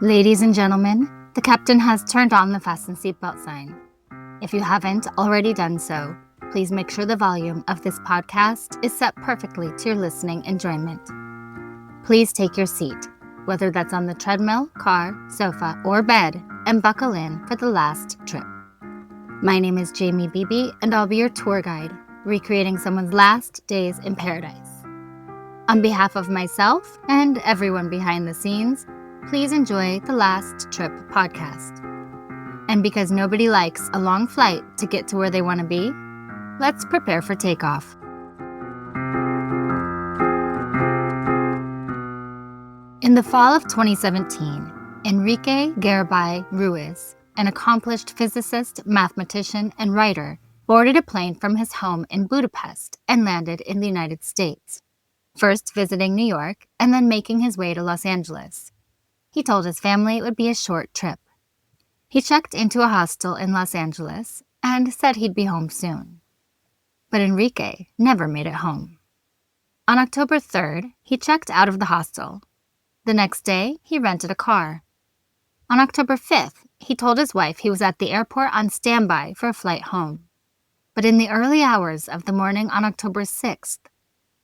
Ladies and gentlemen, the captain has turned on the fasten seatbelt sign. If you haven't already done so, please make sure the volume of this podcast is set perfectly to your listening enjoyment. Please take your seat, whether that's on the treadmill, car, sofa, or bed, and buckle in for the last trip. My name is Jamie Beebe, and I'll be your tour guide, recreating someone's last days in paradise. On behalf of myself and everyone behind the scenes, please enjoy the Last Trip podcast. And because nobody likes a long flight to get to where they want to be, let's prepare for takeoff. In the fall of 2017, Enrique Garibay Ruiz, an accomplished physicist, mathematician, and writer, boarded a plane from his home in Budapest and landed in the United States, first visiting New York and then making his way to Los Angeles. He told his family it would be a short trip. He checked into a hostel in Los Angeles and said he'd be home soon. But Enrique never made it home. On October 3rd, he checked out of the hostel. The next day, he rented a car. On October 5th, he told his wife he was at the airport on standby for a flight home. But in the early hours of the morning on October 6th,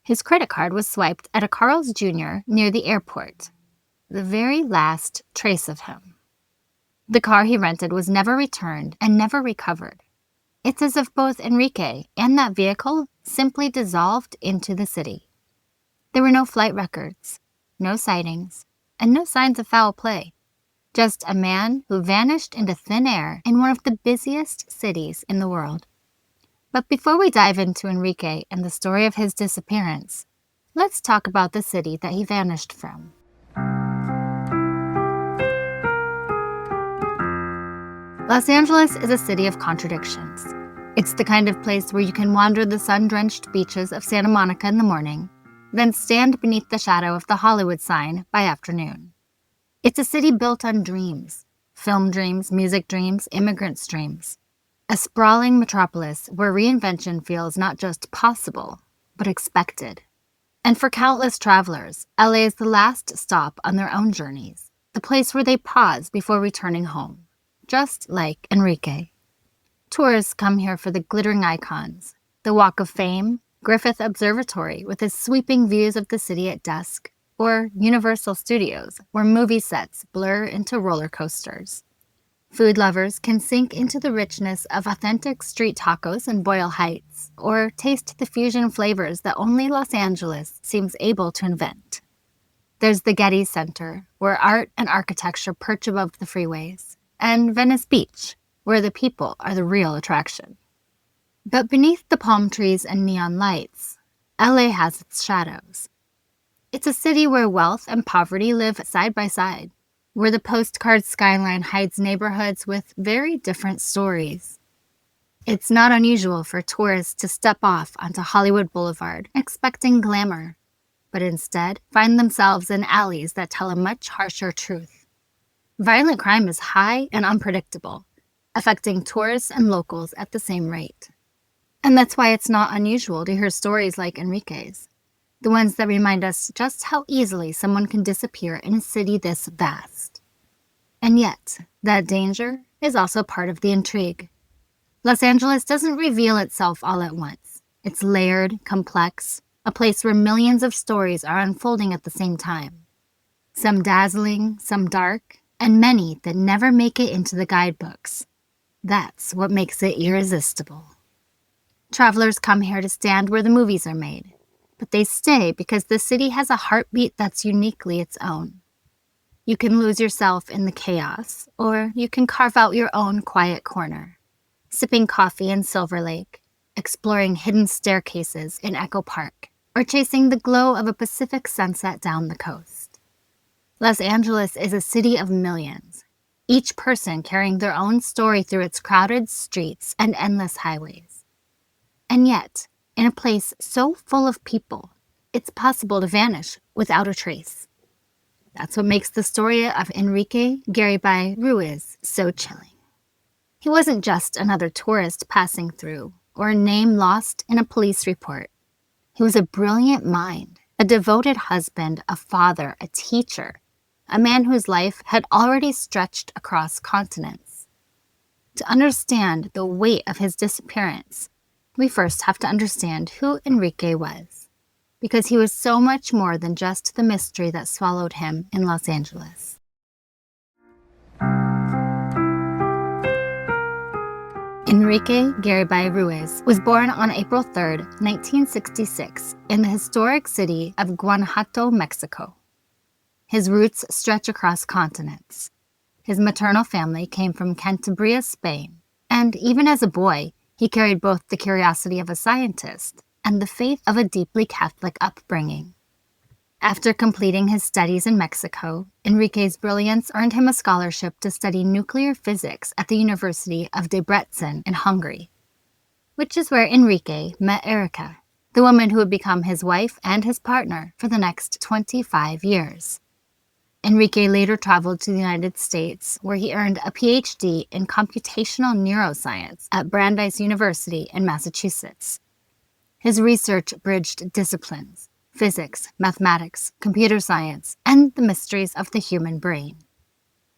his credit card was swiped at a Carl's Jr. near the airport, the very last trace of him. The car he rented was never returned and never recovered. It's as if both Enrique and that vehicle simply dissolved into the city. There were no flight records, no sightings, and no signs of foul play. Just a man who vanished into thin air in one of the busiest cities in the world. But before we dive into Enrique and the story of his disappearance, let's talk about the city that he vanished from. Los Angeles is a city of contradictions. It's the kind of place where you can wander the sun-drenched beaches of Santa Monica in the morning, then stand beneath the shadow of the Hollywood sign by afternoon. It's a city built on dreams, film dreams, music dreams, immigrants' dreams. A sprawling metropolis where reinvention feels not just possible, but expected. And for countless travelers, LA is the last stop on their own journeys, the place where they pause before returning home, just like Enrique. Tourists come here for the glittering icons, the Walk of Fame, Griffith Observatory with its sweeping views of the city at dusk, or Universal Studios, where movie sets blur into roller coasters. Food lovers can sink into the richness of authentic street tacos in Boyle Heights, or taste the fusion flavors that only Los Angeles seems able to invent. There's the Getty Center, where art and architecture perch above the freeways, and Venice Beach, where the people are the real attraction. But beneath the palm trees and neon lights, LA has its shadows. It's a city where wealth and poverty live side by side, where the postcard skyline hides neighborhoods with very different stories. It's not unusual for tourists to step off onto Hollywood Boulevard expecting glamour, but instead find themselves in alleys that tell a much harsher truth. Violent crime is high and unpredictable, affecting tourists and locals at the same rate. And that's why it's not unusual to hear stories like Enrique's, the ones that remind us just how easily someone can disappear in a city this vast. And yet, that danger is also part of the intrigue. Los Angeles doesn't reveal itself all at once. It's layered, complex, a place where millions of stories are unfolding at the same time. Some dazzling, some dark, and many that never make it into the guidebooks. That's what makes it irresistible. Travelers come here to stand where the movies are made, but they stay because the city has a heartbeat that's uniquely its own. You can lose yourself in the chaos, or you can carve out your own quiet corner, sipping coffee in Silver Lake, exploring hidden staircases in Echo Park, or chasing the glow of a Pacific sunset down the coast. Los Angeles is a city of millions, each person carrying their own story through its crowded streets and endless highways. And yet, in a place so full of people, it's possible to vanish without a trace. That's what makes the story of Enrique Garibay Ruiz so chilling. He wasn't just another tourist passing through, or a name lost in a police report. He was a brilliant mind, a devoted husband, a father, a teacher, a man whose life had already stretched across continents. To understand the weight of his disappearance, we first have to understand who Enrique was, because he was so much more than just the mystery that swallowed him in Los Angeles. Enrique Garibay Ruiz was born on April 3, 1966, in the historic city of Guanajuato, Mexico. His roots stretch across continents. His maternal family came from Cantabria, Spain, and even as a boy, he carried both the curiosity of a scientist and the faith of a deeply Catholic upbringing. After completing his studies in Mexico, Enrique's brilliance earned him a scholarship to study nuclear physics at the University of Debrecen in Hungary, which is where Enrique met Erica, the woman who would become his wife and his partner for the next 25 years. Enrique later traveled to the United States, where he earned a PhD in computational neuroscience at Brandeis University in Massachusetts. His research bridged disciplines: physics, mathematics, computer science, and the mysteries of the human brain.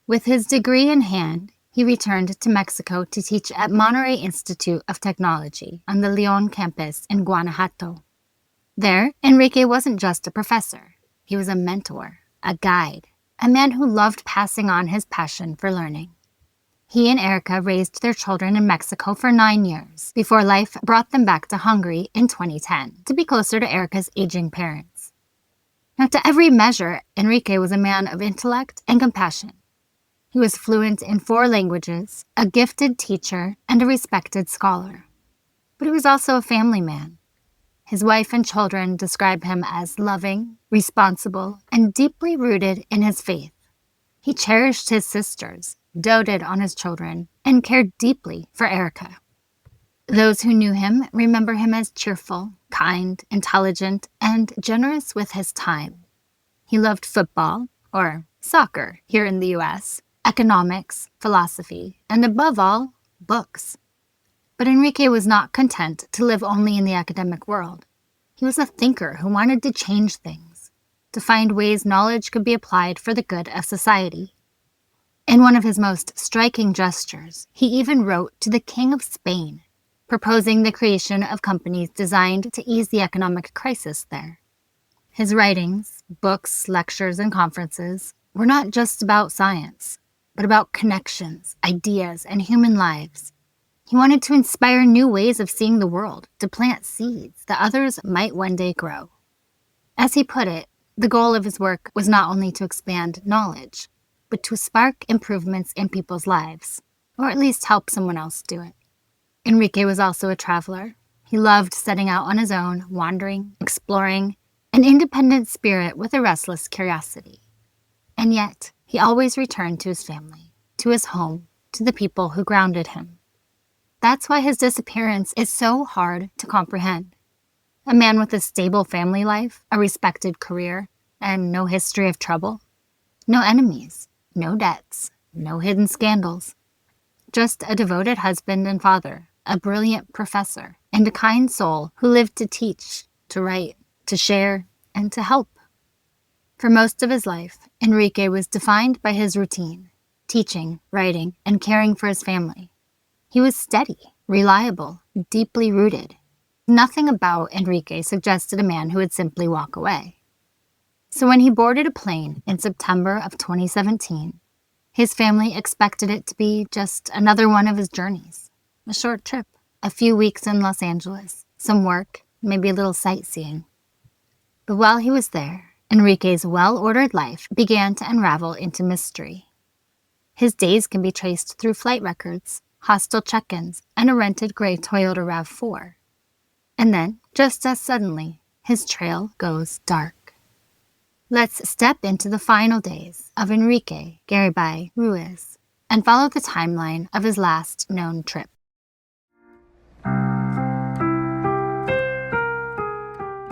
With his degree in hand, he returned to Mexico to teach at Monterrey Institute of Technology on the León campus in Guanajuato. There, Enrique wasn't just a professor. He was a mentor, a guide, a man who loved passing on his passion for learning. He and Erica raised their children in Mexico for 9 years before life brought them back to Hungary in 2010 to be closer to Erica's aging parents. Now, to every measure, Enrique was a man of intellect and compassion. He was fluent in 4 languages, a gifted teacher, and a respected scholar. But he was also a family man. His wife and children describe him as loving, responsible, and deeply rooted in his faith. He cherished his sisters, doted on his children, and cared deeply for Erica. Those who knew him remember him as cheerful, kind, intelligent, and generous with his time. He loved football, or soccer here in the US, economics, philosophy, and above all, books. But Enrique was not content to live only in the academic world. He was a thinker who wanted to change things, to find ways knowledge could be applied for the good of society. In one of his most striking gestures, he even wrote to the King of Spain, proposing the creation of companies designed to ease the economic crisis there. His writings, books, lectures, and conferences were not just about science, but about connections, ideas, and human lives. He wanted to inspire new ways of seeing the world, to plant seeds that others might one day grow. As he put it, the goal of his work was not only to expand knowledge, but to spark improvements in people's lives, or at least help someone else do it. Enrique was also a traveler. He loved setting out on his own, wandering, exploring, an independent spirit with a restless curiosity. And yet, he always returned to his family, to his home, to the people who grounded him. That's why his disappearance is so hard to comprehend. A man with a stable family life, a respected career, and no history of trouble. No enemies. No debts, no hidden scandals. Just a devoted husband and father, a brilliant professor, and a kind soul who lived to teach, to write, to share, and to help. For most of his life, Enrique was defined by his routine, teaching, writing, and caring for his family. He was steady, reliable, deeply rooted. Nothing about Enrique suggested a man who would simply walk away. So when he boarded a plane in September of 2017, his family expected it to be just another one of his journeys. A short trip, a few weeks in Los Angeles, some work, maybe a little sightseeing. But while he was there, Enrique's well-ordered life began to unravel into mystery. His days can be traced through flight records, hostel check-ins, and a rented gray Toyota RAV4. And then, just as suddenly, his trail goes dark. Let's step into the final days of Enrique Garibay Ruiz and follow the timeline of his last known trip.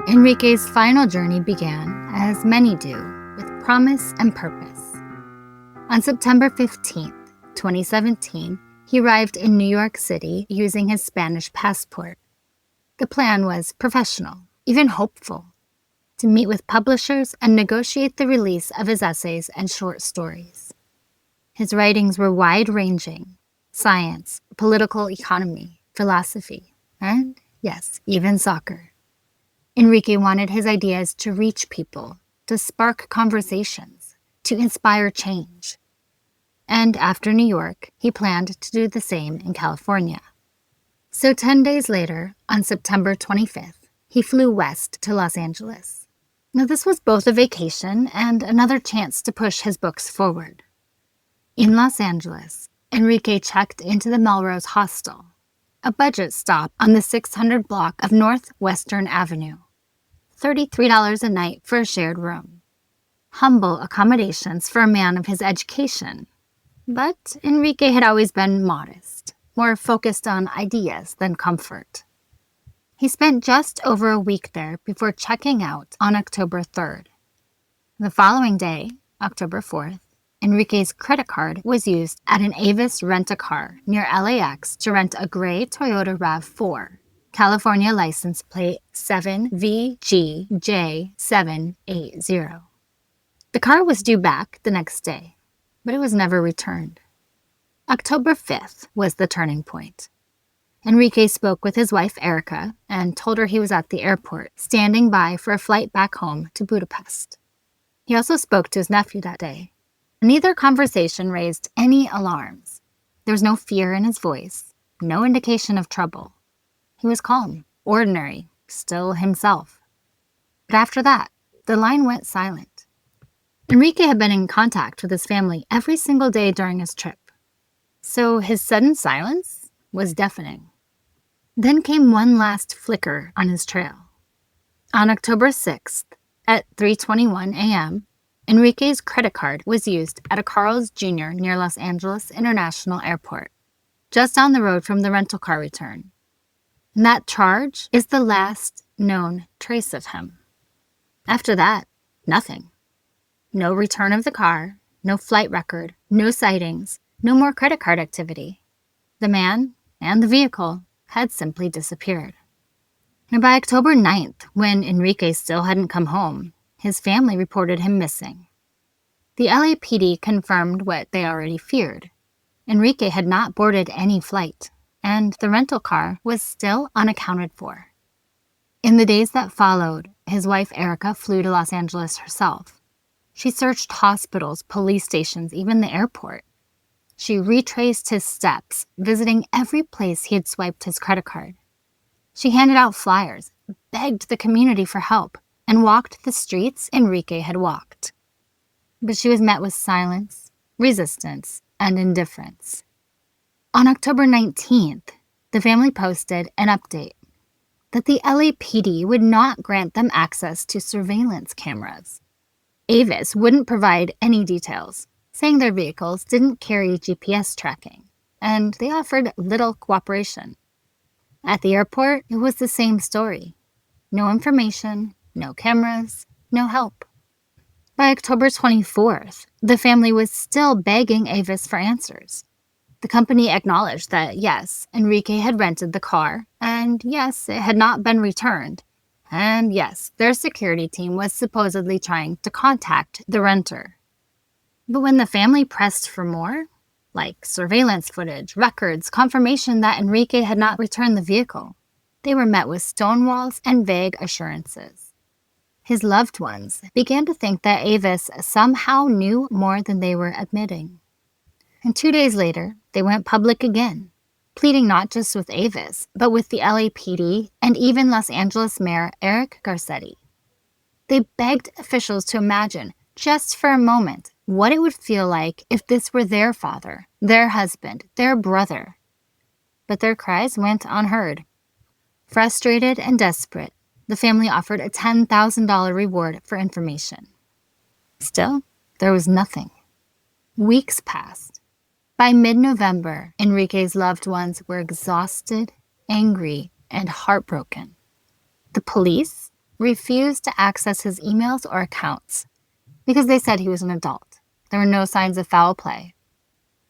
Enrique's final journey began, as many do, with promise and purpose. On September 15, 2017, he arrived in New York City using his Spanish passport. The plan was professional, even hopeful. to meet with publishers and negotiate the release of his essays and short stories. His writings were wide-ranging: science, political economy, philosophy, and, yes, even soccer. Enrique wanted his ideas to reach people, to spark conversations, to inspire change. And after New York, he planned to do the same in California. So 10 days later, on September 25th, he flew west to Los Angeles. Now, this was both a vacation and another chance to push his books forward. In Los Angeles, Enrique checked into the Melrose Hostel, a budget stop on the 600 block of Northwestern Avenue. $33 a night for a shared room. Humble accommodations for a man of his education. But Enrique had always been modest, more focused on ideas than comfort. He spent just over a week there before checking out on October 3rd. The following day, October 4th, Enrique's credit card was used at an Avis rent-a-car near LAX to rent a gray Toyota RAV4, California license plate 7VGJ780. The car was due back the next day, but it was never returned. October 5th was the turning point. Enrique spoke with his wife Erica and told her he was at the airport, standing by for a flight back home to Budapest. He also spoke to his nephew that day. Neither conversation raised any alarms. There was no fear in his voice, no indication of trouble. He was calm, ordinary, still himself. But after that, the line went silent. Enrique had been in contact with his family every single day during his trip, so his sudden silence was deafening. Then came one last flicker on his trail. On October 6th, at 3:21 a.m., Enrique's credit card was used at a Carl's Jr. near Los Angeles International Airport, just on the road from the rental car return. And that charge is the last known trace of him. After that, nothing. No return of the car, no flight record, no sightings, no more credit card activity. The man and the vehicle had simply disappeared. And by October 9th, when Enrique still hadn't come home, his family reported him missing. The LAPD confirmed what they already feared. Enrique had not boarded any flight, and the rental car was still unaccounted for. In the days that followed, his wife Erica flew to Los Angeles herself. She searched hospitals, police stations, even the airport. She retraced his steps, visiting every place he had swiped his credit card. She handed out flyers, begged the community for help, and walked the streets Enrique had walked. But she was met with silence, resistance, and indifference. On October 19th, the family posted an update that the LAPD would not grant them access to surveillance cameras. Avis wouldn't provide any details, saying their vehicles didn't carry GPS tracking, and they offered little cooperation. At the airport, it was the same story. No information, no cameras, no help. By October 24th, the family was still begging Avis for answers. The company acknowledged that, yes, Enrique had rented the car, and yes, it had not been returned, and yes, their security team was supposedly trying to contact the renter. But when the family pressed for more, like surveillance footage, records, confirmation that Enrique had not returned the vehicle, they were met with stonewalls and vague assurances. His loved ones began to think that Avis somehow knew more than they were admitting. And 2 days later, they went public again, pleading not just with Avis, but with the LAPD and even Los Angeles Mayor Eric Garcetti. They begged officials to imagine, just for a moment, what it would feel like if this were their father, their husband, their brother. But their cries went unheard. Frustrated and desperate, the family offered a $10,000 reward for information. Still, there was nothing. Weeks passed. By mid-November, Enrique's loved ones were exhausted, angry, and heartbroken. The police refused to access his emails or accounts because they said he was an adult. There were no signs of foul play.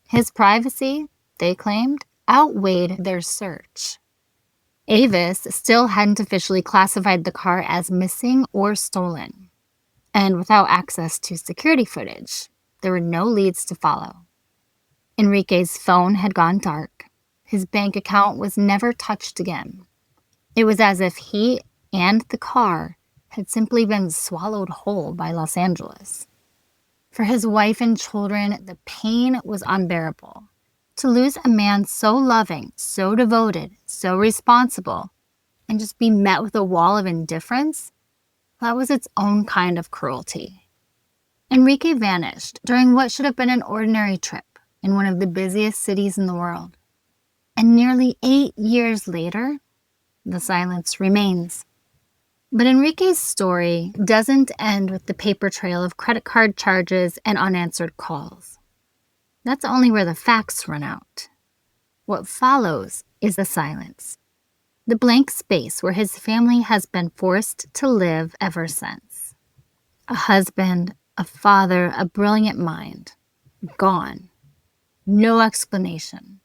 His privacy, they claimed, outweighed their search. Avis still hadn't officially classified the car as missing or stolen. And without access to security footage, there were no leads to follow. Enrique's phone had gone dark. His bank account was never touched again. It was as if he and the car had simply been swallowed whole by Los Angeles. For his wife and children, the pain was unbearable. To lose a man so loving, so devoted, so responsible, and just be met with a wall of indifference, that was its own kind of cruelty. Enrique vanished during what should have been an ordinary trip in one of the busiest cities in the world. And nearly 8 years later, the silence remains. But Enrique's story doesn't end with the paper trail of credit card charges and unanswered calls. That's only where the facts run out. What follows is the silence. The blank space where his family has been forced to live ever since. A husband, a father, a brilliant mind. Gone. No explanation.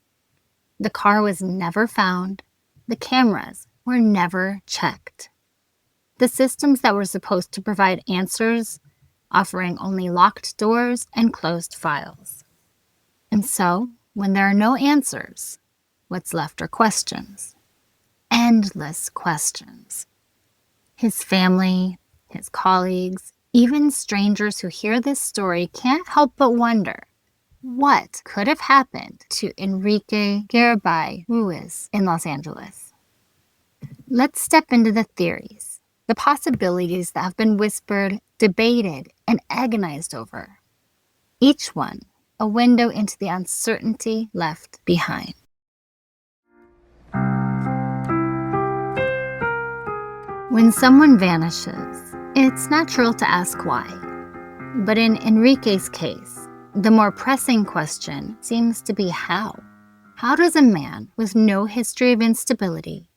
The car was never found. The cameras were never checked. The systems that were supposed to provide answers, offering only locked doors and closed files. And so, when there are no answers, what's left are questions. Endless questions. His family, his colleagues, even strangers who hear this story can't help but wonder, what could have happened to Enrique Garibay Ruiz in Los Angeles? Let's step into the theories, the possibilities that have been whispered, debated, and agonized over. Each one a window into the uncertainty left behind. When someone vanishes, it's natural to ask why. But in Enrique's case, the more pressing question seems to be how. How does a man with no history of instability,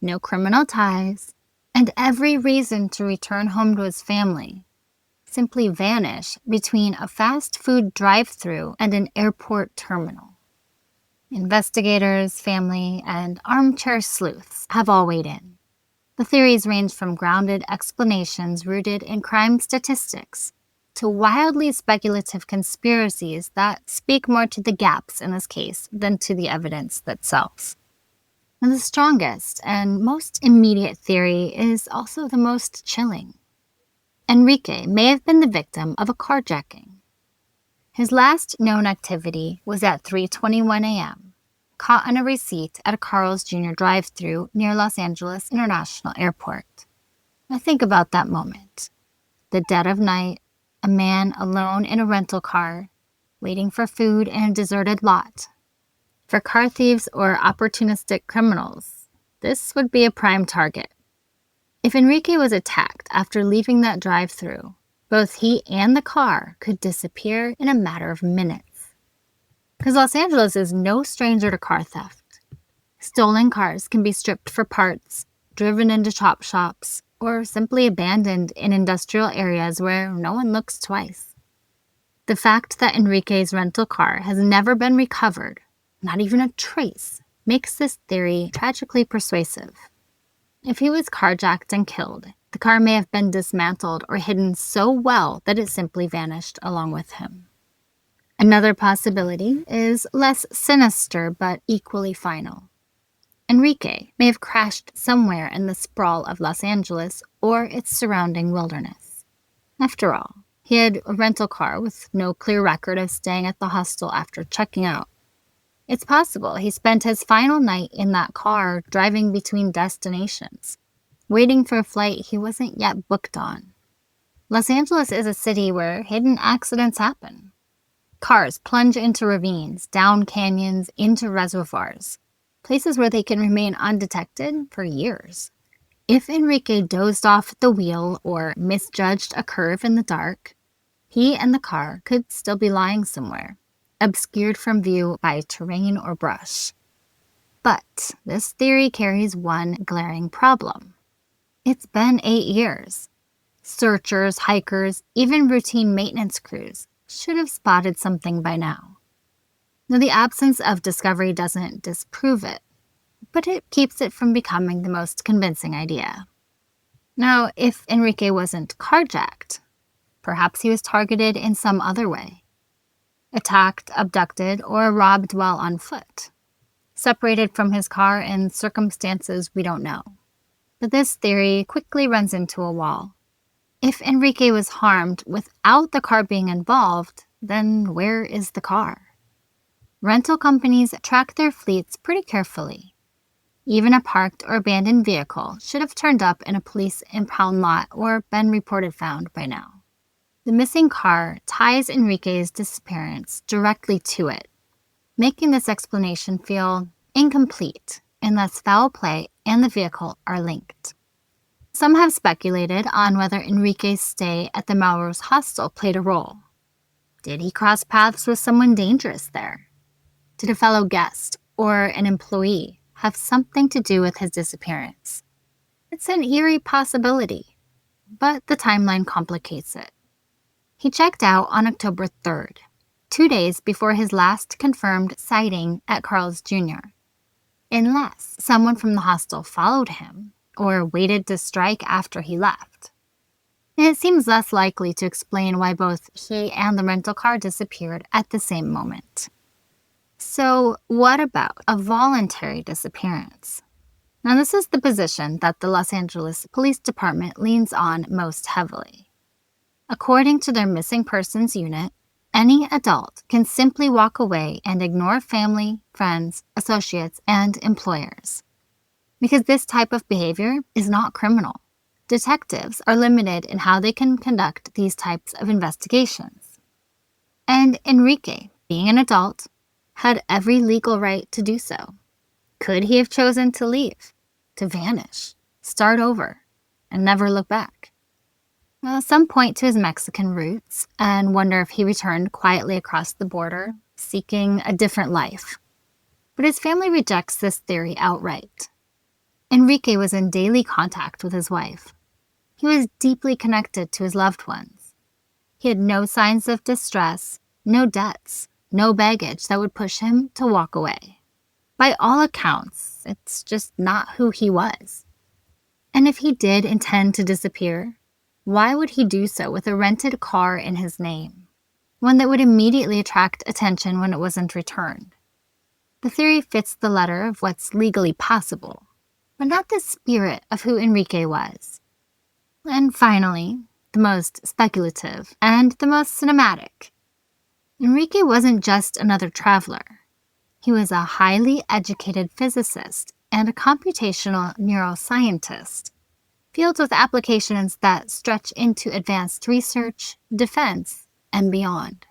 no criminal ties, and every reason to return home to his family simply vanish between a fast food drive-thru and an airport terminal? Investigators, family, and armchair sleuths have all weighed in. The theories range from grounded explanations rooted in crime statistics to wildly speculative conspiracies that speak more to the gaps in this case than to the evidence itself. And the strongest and most immediate theory is also the most chilling. Enrique may have been the victim of a carjacking. His last known activity was at 3:21 a.m., caught on a receipt at a Carl's Jr. drive-thru near Los Angeles International Airport. Now think about that moment. The dead of night, a man alone in a rental car, waiting for food in a deserted lot. For car thieves or opportunistic criminals, this would be a prime target. If Enrique was attacked after leaving that drive-thru, both he and the car could disappear in a matter of minutes. Because Los Angeles is no stranger to car theft. Stolen cars can be stripped for parts, driven into chop shops, or simply abandoned in industrial areas where no one looks twice. The fact that Enrique's rental car has never been recovered, not even a trace, makes this theory tragically persuasive. If he was carjacked and killed, the car may have been dismantled or hidden so well that it simply vanished along with him. Another possibility is less sinister but equally final. Enrique may have crashed somewhere in the sprawl of Los Angeles or its surrounding wilderness. After all, he had a rental car with no clear record of staying at the hostel after checking out. It's possible he spent his final night in that car driving between destinations, waiting for a flight he wasn't yet booked on. Los Angeles is a city where hidden accidents happen. Cars plunge into ravines, down canyons, into reservoirs, places where they can remain undetected for years. If Enrique dozed off at the wheel or misjudged a curve in the dark, he and the car could still be lying somewhere, obscured from view by terrain or brush. But this theory carries one glaring problem. It's been 8 years. Searchers, hikers, even routine maintenance crews should have spotted something by now. Now, the absence of discovery doesn't disprove it, but it keeps it from becoming the most convincing idea. Now, if Enrique wasn't carjacked, perhaps he was targeted in some other way. Attacked, abducted, or robbed while on foot. Separated from his car in circumstances we don't know. But this theory quickly runs into a wall. If Enrique was harmed without the car being involved, then where is the car? Rental companies track their fleets pretty carefully. Even a parked or abandoned vehicle should have turned up in a police impound lot or been reported found by now. The missing car ties Enrique's disappearance directly to it, making this explanation feel incomplete unless foul play and the vehicle are linked. Some have speculated on whether Enrique's stay at the Melrose hostel played a role. Did he cross paths with someone dangerous there? Did a fellow guest or an employee have something to do with his disappearance? It's an eerie possibility, but the timeline complicates it. He checked out on October 3rd, 2 days before his last confirmed sighting at Carl's Jr., unless someone from the hostel followed him or waited to strike after he left. It seems less likely to explain why both he and the rental car disappeared at the same moment. So, what about a voluntary disappearance? Now, this is the position that the Los Angeles Police Department leans on most heavily. According to their missing persons unit, any adult can simply walk away and ignore family, friends, associates, and employers. Because this type of behavior is not criminal. Detectives are limited in how they can conduct these types of investigations. And Enrique, being an adult, had every legal right to do so. Could he have chosen to leave, to vanish, start over, and never look back? Well, some point to his Mexican roots and wonder if he returned quietly across the border, seeking a different life. But his family rejects this theory outright. Enrique was in daily contact with his wife. He was deeply connected to his loved ones. He had no signs of distress, no debts, no baggage that would push him to walk away. By all accounts, it's just not who he was. And if he did intend to disappear, why would he do so with a rented car in his name? One that would immediately attract attention when it wasn't returned. The theory fits the letter of what's legally possible, but not the spirit of who Enrique was. And finally, the most speculative and the most cinematic. Enrique wasn't just another traveler. He was a highly educated physicist and a computational neuroscientist, fields with applications that stretch into advanced research, defense, and beyond.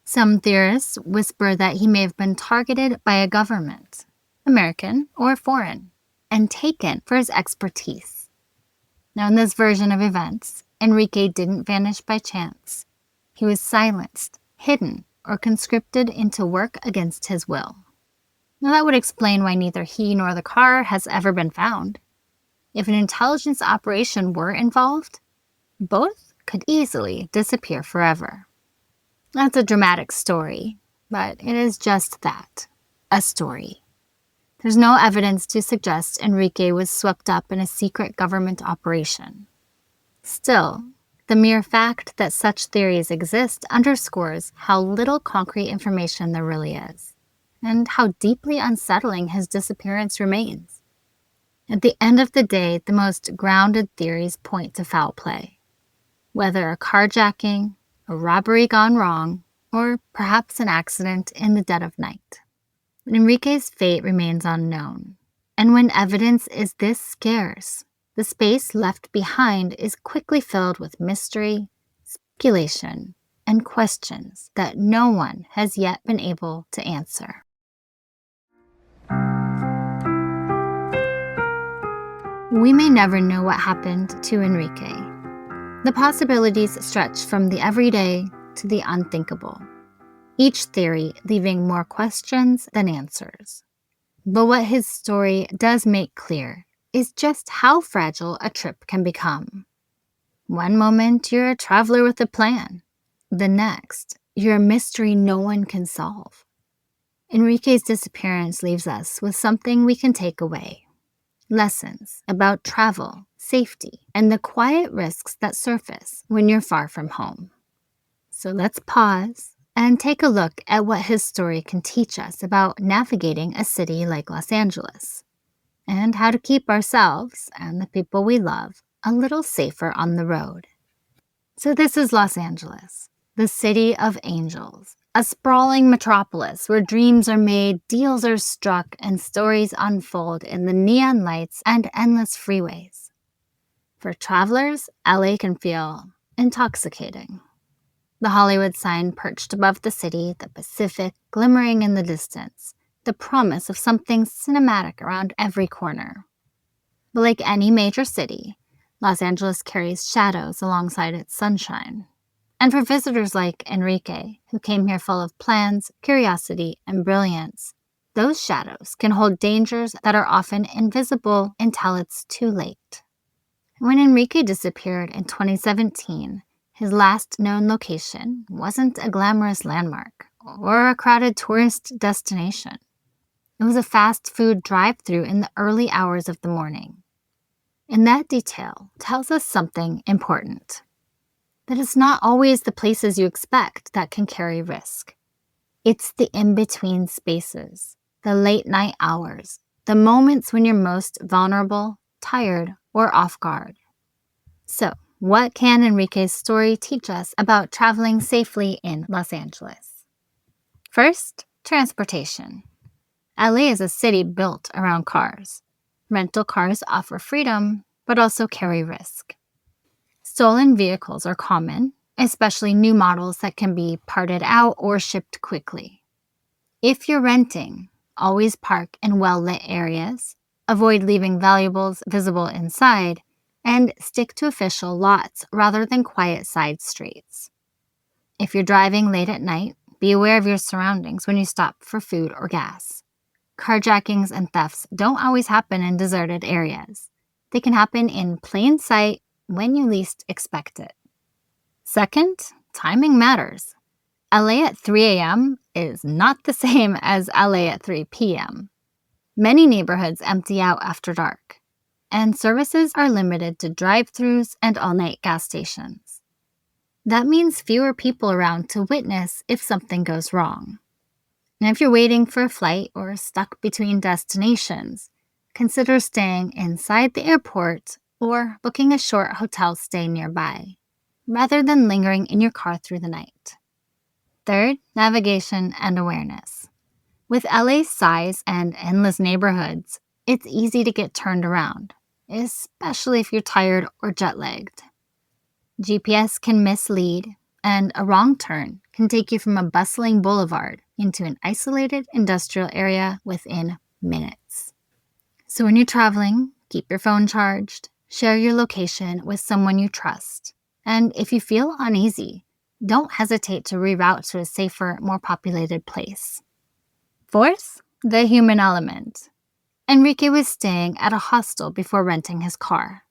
Some theorists whisper that he may have been targeted by a government, American or foreign, and taken for his expertise. Now, in this version of events, Enrique didn't vanish by chance. He was silenced, hidden, or conscripted into work against his will. Now, that would explain why neither he nor the car has ever been found. If an intelligence operation were involved, both could easily disappear forever. That's a dramatic story, but it is just that, a story. There's no evidence to suggest Enrique was swept up in a secret government operation. Still, the mere fact that such theories exist underscores how little concrete information there really is, and how deeply unsettling his disappearance remains. At the end of the day, the most grounded theories point to foul play. Whether a carjacking, a robbery gone wrong, or perhaps an accident in the dead of night. Enrique's fate remains unknown, and when evidence is this scarce, the space left behind is quickly filled with mystery, speculation, and questions that no one has yet been able to answer. We may never know what happened to Enrique. The possibilities stretch from the everyday to the unthinkable, each theory leaving more questions than answers. But what his story does make clear is just how fragile a trip can become. One moment, you're a traveler with a plan. The next, you're a mystery no one can solve. Enrique's disappearance leaves us with something we can take away. Lessons about travel, safety, and the quiet risks that surface when you're far from home. So let's pause and take a look at what his story can teach us about navigating a city like Los Angeles, and how to keep ourselves and the people we love a little safer on the road. So this is Los Angeles, the city of angels, a sprawling metropolis where dreams are made, deals are struck, and stories unfold in the neon lights and endless freeways. For travelers, LA can feel intoxicating. The Hollywood sign perched above the city, the Pacific glimmering in the distance, the promise of something cinematic around every corner. But like any major city, Los Angeles carries shadows alongside its sunshine. And for visitors like Enrique, who came here full of plans, curiosity, and brilliance, those shadows can hold dangers that are often invisible until it's too late. When Enrique disappeared in 2017, his last known location wasn't a glamorous landmark or a crowded tourist destination. It was a fast food drive-thru in the early hours of the morning. And that detail tells us something important. That it's not always the places you expect that can carry risk. It's the in-between spaces, the late-night hours, the moments when you're most vulnerable, tired, or off guard. So, what can Enrique's story teach us about traveling safely in Los Angeles? First, transportation. LA is a city built around cars. Rental cars offer freedom, but also carry risk. Stolen vehicles are common, especially new models that can be parted out or shipped quickly. If you're renting, always park in well-lit areas, avoid leaving valuables visible inside, and stick to official lots rather than quiet side streets. If you're driving late at night, be aware of your surroundings when you stop for food or gas. Carjackings and thefts don't always happen in deserted areas. They can happen in plain sight when you least expect it. Second, timing matters. LA at 3 a.m. is not the same as LA at 3 p.m. Many neighborhoods empty out after dark, and services are limited to drive-thrus and all-night gas stations. That means fewer people around to witness if something goes wrong. And if you're waiting for a flight or stuck between destinations, consider staying inside the airport or booking a short hotel stay nearby, rather than lingering in your car through the night. Third, navigation and awareness. With LA's size and endless neighborhoods, it's easy to get turned around, especially if you're tired or jet-lagged. GPS can mislead, and a wrong turn can take you from a bustling boulevard into an isolated industrial area within minutes. So when you're traveling, keep your phone charged, share your location with someone you trust, and if you feel uneasy, don't hesitate to reroute to a safer, more populated place. Fourth, the human element. Enrique was staying at a hostel before renting his car.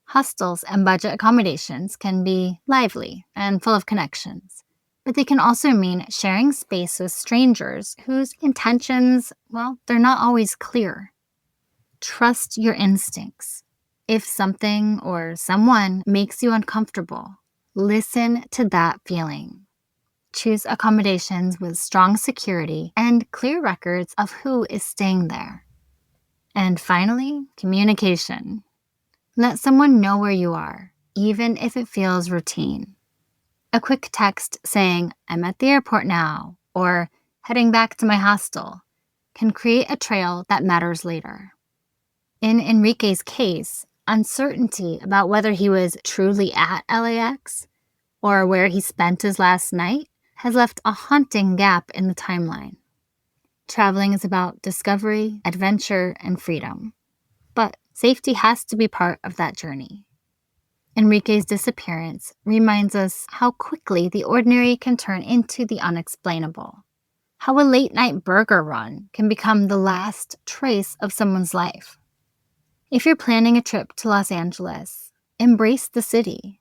Hostels and budget accommodations can be lively and full of connections, but they can also mean sharing space with strangers whose intentions, they're not always clear. Trust your instincts. If something or someone makes you uncomfortable, listen to that feeling. Choose accommodations with strong security and clear records of who is staying there. And finally, communication. Let someone know where you are, even if it feels routine. A quick text saying, "I'm at the airport now," or "heading back to my hostel," can create a trail that matters later. In Enrique's case, uncertainty about whether he was truly at LAX or where he spent his last night has left a haunting gap in the timeline. Traveling is about discovery, adventure, and freedom. But safety has to be part of that journey. Enrique's disappearance reminds us how quickly the ordinary can turn into the unexplainable. How a late-night burger run can become the last trace of someone's life. If you're planning a trip to Los Angeles, embrace the city.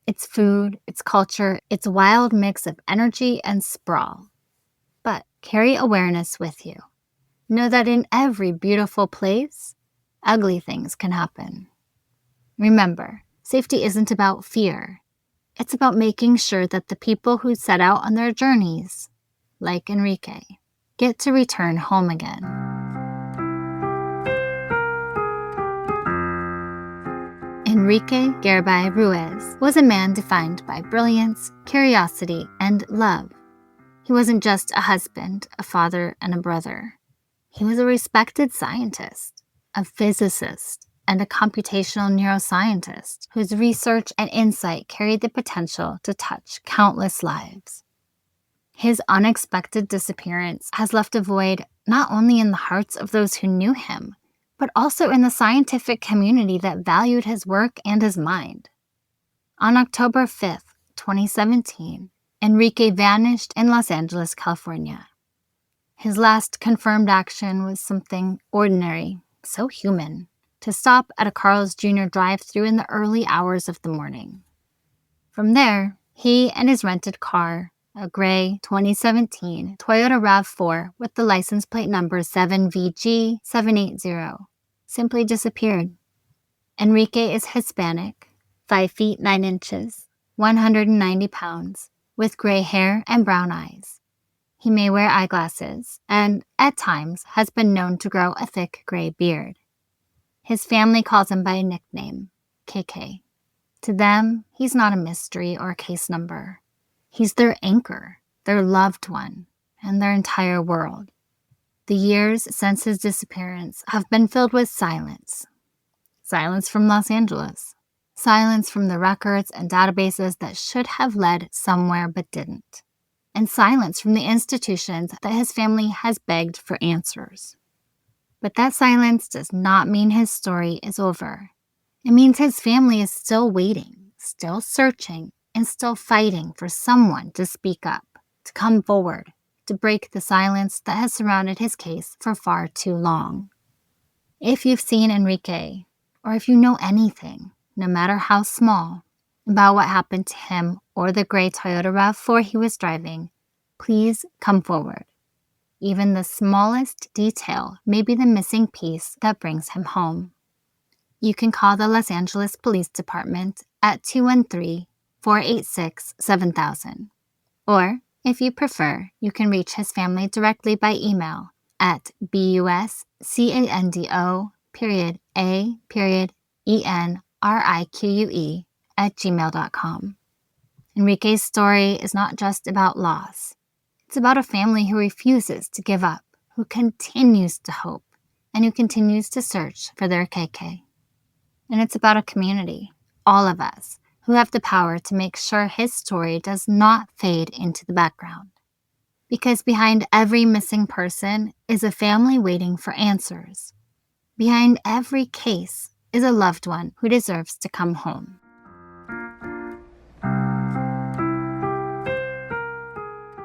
Its food, its culture, its wild mix of energy and sprawl. But carry awareness with you. Know that in every beautiful place, ugly things can happen. Remember, safety isn't about fear. It's about making sure that the people who set out on their journeys, like Enrique, get to return home again. Enrique Garibay Ruiz was a man defined by brilliance, curiosity, and love. He wasn't just a husband, a father, and a brother. He was a respected scientist, a physicist, and a computational neuroscientist whose research and insight carried the potential to touch countless lives. His unexpected disappearance has left a void not only in the hearts of those who knew him, but also in the scientific community that valued his work and his mind. On October 5th, 2017, Enrique vanished in Los Angeles, California. His last confirmed action was something ordinary, so human, to stop at a Carl's Jr. drive-thru in the early hours of the morning. From there, he and his rented car, a gray 2017 Toyota RAV4 with the license plate number 7VG780, simply disappeared. Enrique is Hispanic, 5 feet 9 inches, 190 pounds, with gray hair and brown eyes. He may wear eyeglasses and, at times, has been known to grow a thick gray beard. His family calls him by a nickname, KK. To them, he's not a mystery or a case number. He's their anchor, their loved one, and their entire world. The years since his disappearance have been filled with silence. Silence from Los Angeles. Silence from the records and databases that should have led somewhere but didn't. And silence from the institutions that his family has begged for answers. But that silence does not mean his story is over. It means his family is still waiting, still searching, and still fighting for someone to speak up, to come forward, to break the silence that has surrounded his case for far too long. If you've seen Enrique, or if you know anything, no matter how small, about what happened to him or the gray Toyota RAV4 he was driving, please come forward. Even the smallest detail may be the missing piece that brings him home. You can call the Los Angeles Police Department at 213-486-7000. Or, if you prefer, you can reach his family directly by email at buscando.enrique@gmail.com. Enrique's story is not just about loss. It's about a family who refuses to give up, who continues to hope, and who continues to search for their KK. And it's about a community, all of us, who have the power to make sure his story does not fade into the background. Because behind every missing person is a family waiting for answers. Behind every case is a loved one who deserves to come home.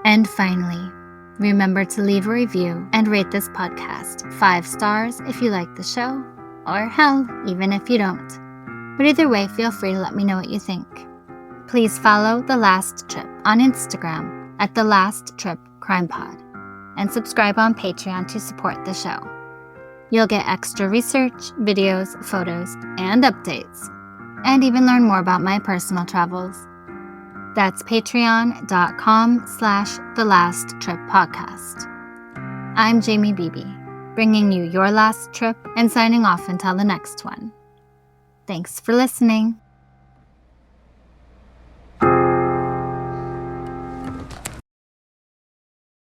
And finally, remember to leave a review and rate this podcast 5 stars if you like the show, or hell, even if you don't. But either way, feel free to let me know what you think. Please follow The Last Trip on Instagram at The Last Trip Crime Pod, and subscribe on Patreon to support the show. You'll get extra research, videos, photos, and updates, and even learn more about my personal travels. That's patreon.com/thelasttrippodcast. I'm Jamie Beebe, bringing you your last trip and signing off until the next one. Thanks for listening.